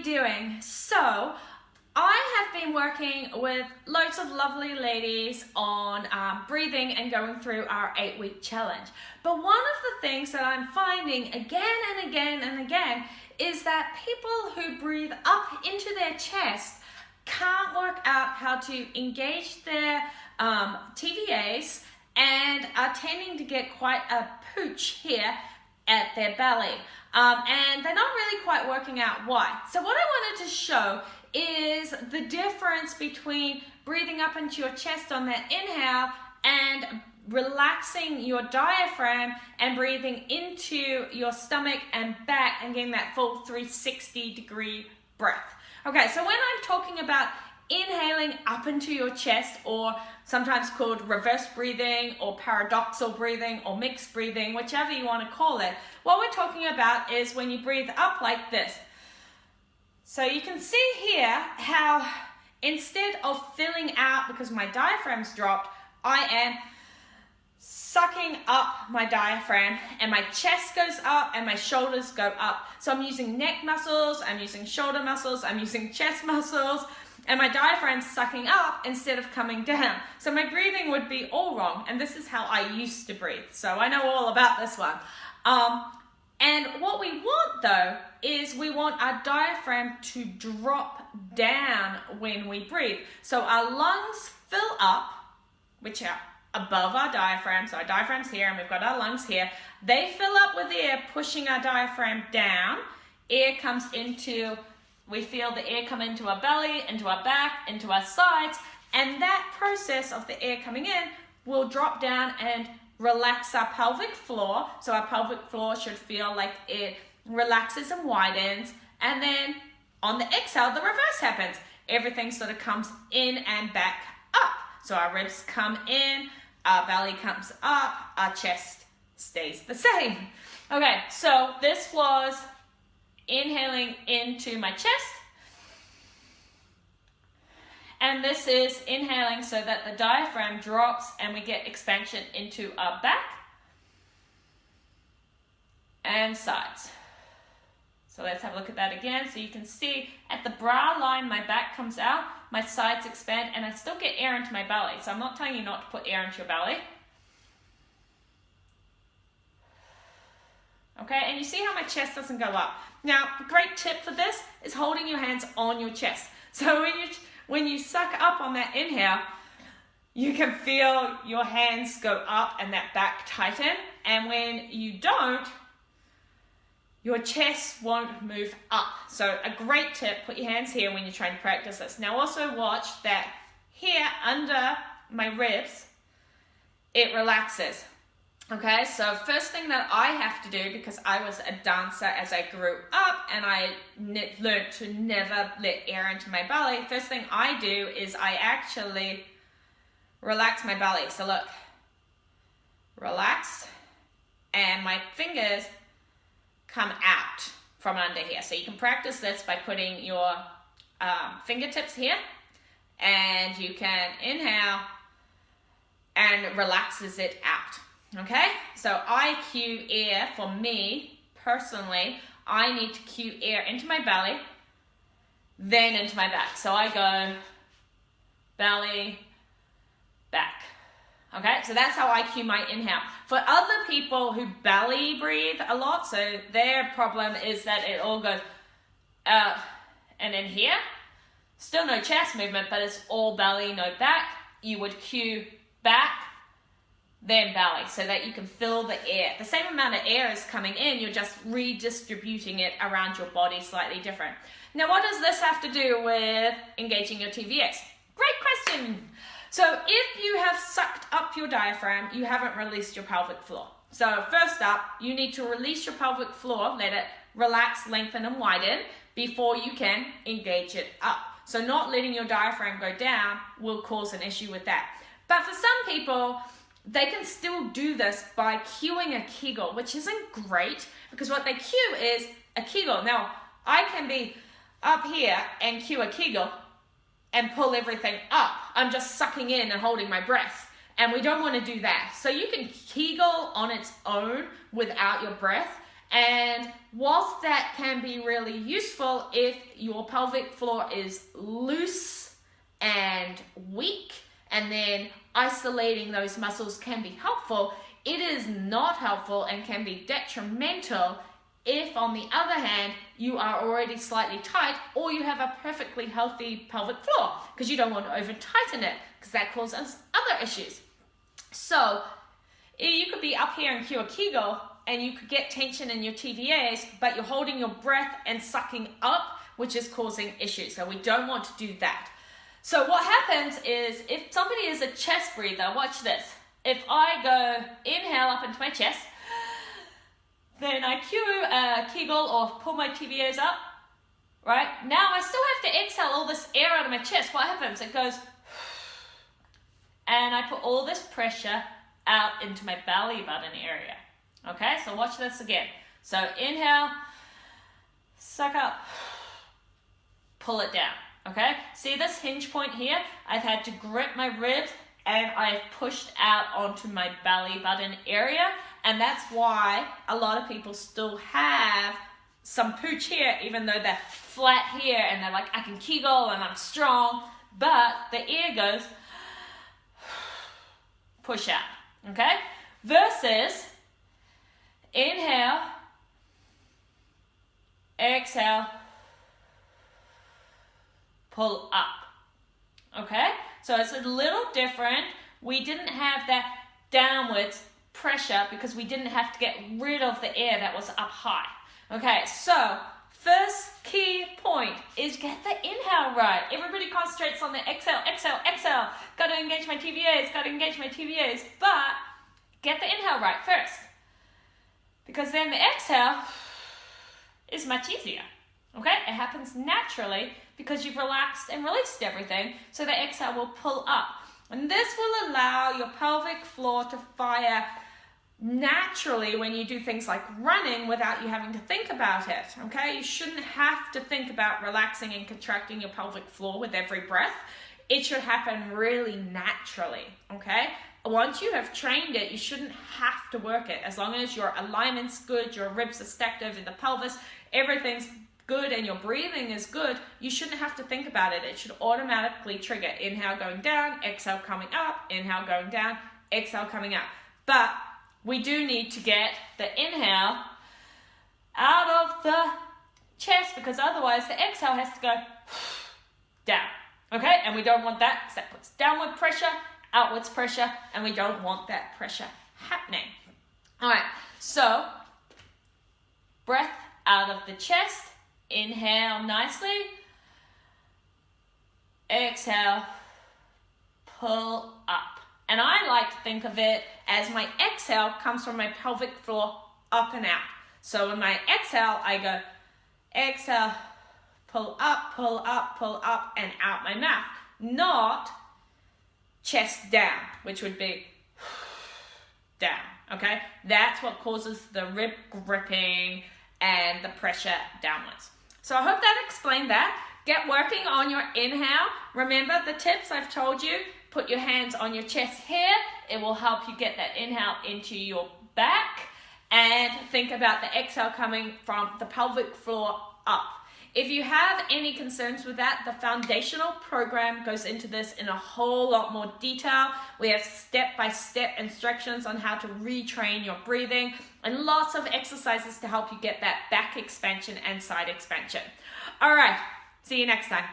you doing? So, I have been working with loads of lovely ladies on breathing and going through our 8-week challenge. But one of the things that I'm finding again and again and again is that people who breathe up into their chest can't work out how to engage their TVAs and are tending to get quite a pooch here at their belly. And they're not really quite working out why. So what I wanted to show is the difference between breathing up into your chest on that inhale and relaxing your diaphragm and breathing into your stomach and back and getting that full 360-degree breath. Okay, so when I'm talking about inhaling up into your chest, or sometimes called reverse breathing or paradoxal breathing or mixed breathing, whichever you want to call it, what we're talking about is when you breathe up like this. So you can see here how instead of filling out, because my diaphragm's dropped, I am sucking up my diaphragm and my chest goes up and my shoulders go up. So I'm using neck muscles, I'm using shoulder muscles, I'm using chest muscles, and my diaphragm's sucking up instead of coming down. So my breathing would be all wrong, and this is how I used to breathe. So I know all about this one. And what we want though, is we want our diaphragm to drop down when we breathe. So our lungs fill up, which are above our diaphragm. So our diaphragm's here and we've got our lungs here. They fill up with air, pushing our diaphragm down. Air comes into, we feel the air come into our belly, into our back, into our sides, and that process of the air coming in will drop down and relax our pelvic floor. So our pelvic floor should feel like it relaxes and widens, and then on the exhale, the reverse happens. Everything sort of comes in and back up. So our ribs come in, our belly comes up, our chest stays the same. Okay, so this was inhaling into my chest, and this is inhaling so that the diaphragm drops and we get expansion into our back and sides. So let's have a look at that again. So you can see at the brow line, my back comes out, my sides expand, and I still get air into my belly. So I'm not telling you not to put air into your belly. Okay, and you see how my chest doesn't go up. Now, a great tip for this is holding your hands on your chest. So when you suck up on that inhale, you can feel your hands go up and that back tighten. And when you don't, your chest won't move up. So a great tip, put your hands here when you're trying to practice this. Now also watch that here under my ribs, it relaxes. Okay, so first thing that I have to do, because I was a dancer as I grew up and I learned to never let air into my belly, first thing I do is I actually relax my belly. So look, relax, and my fingers come out from under here. So you can practice this by putting your fingertips here, and you can inhale and it relaxes it out. Okay, so I cue air. For me personally, I need to cue air into my belly, then into my back. So I go belly, back. Okay, so that's how I cue my inhale. For other people who belly breathe a lot, so their problem is that it all goes out and in here. Still no chest movement, but it's all belly, no back. You would cue back, then belly, so that you can fill the air. The same amount of air is coming in, you're just redistributing it around your body slightly different. Now, what does this have to do with engaging your TVAs? Great question. So if you have sucked up your diaphragm, you haven't released your pelvic floor. So first up, you need to release your pelvic floor, let it relax, lengthen, and widen before you can engage it up. So not letting your diaphragm go down will cause an issue with that. But for some people, they can still do this by cueing a Kegel, which isn't great, because what they cue is a Kegel. Now, I can be up here and cue a Kegel and pull everything up. I'm just sucking in and holding my breath, and we don't want to do that. So you can Kegel on its own without your breath, And whilst that can be really useful if your pelvic floor is loose and weak, and then isolating those muscles can be helpful, it is not helpful and can be detrimental if, on the other hand, you are already slightly tight or you have a perfectly healthy pelvic floor, because you don't want to over tighten it, because that causes other issues. So you could be up here and cue a Kegel and you could get tension in your TVAs, but you're holding your breath and sucking up, which is causing issues. So we don't want to do that. So what happens is, if somebody is a chest breather, watch this. If I go inhale up into my chest, then I cue a Kegel or pull my TVAs up, right? Now I still have to exhale all this air out of my chest. What happens? It goes, and I put all this pressure out into my belly button area. Okay, so watch this again. So inhale, suck up, pull it down. Okay, see this hinge point here? I've had to grip my ribs and I've pushed out onto my belly button area, and that's why a lot of people still have some pooch here, even though they're flat here and they're like, I can Kegel and I'm strong, but the ear goes push out. Okay, versus inhale, exhale, pull up. Okay, so it's a little different. We didn't have that downwards pressure because we didn't have to get rid of the air that was up high. Okay, so first key point is get the inhale right. Everybody concentrates on the exhale, exhale, exhale. Got to engage my TVAs, got to engage my TVAs, but get the inhale right first, because then the exhale is much easier. Okay, it happens naturally because you've relaxed and released everything, so the exhale will pull up. And this will allow your pelvic floor to fire naturally when you do things like running without you having to think about it. Okay, you shouldn't have to think about relaxing and contracting your pelvic floor with every breath. It should happen really naturally. Okay, once you have trained it, you shouldn't have to work it. As long as your alignment's good, your ribs are stacked over the pelvis, everything's good and your breathing is good, you shouldn't have to think about it. It should automatically trigger. Inhale going down, exhale coming up, inhale going down, exhale coming up. But we do need to get the inhale out of the chest, because otherwise the exhale has to go down. Okay, and we don't want that, because that puts downward pressure, outwards pressure, and we don't want that pressure happening. All right, so breath out of the chest. Inhale nicely, exhale, pull up. And I like to think of it as my exhale comes from my pelvic floor up and out. So in my exhale, I go exhale, pull up, pull up, pull up, and out my mouth. Not chest down, which would be down, okay? That's what causes the rib gripping and the pressure downwards. So I hope that explained that. Get working on your inhale. Remember the tips I've told you. Put your hands on your chest here. It will help you get that inhale into your back. And think about the exhale coming from the pelvic floor up. If you have any concerns with that, the foundational program goes into this in a whole lot more detail. We have step-by-step instructions on how to retrain your breathing and lots of exercises to help you get that back expansion and side expansion. All right, see you next time.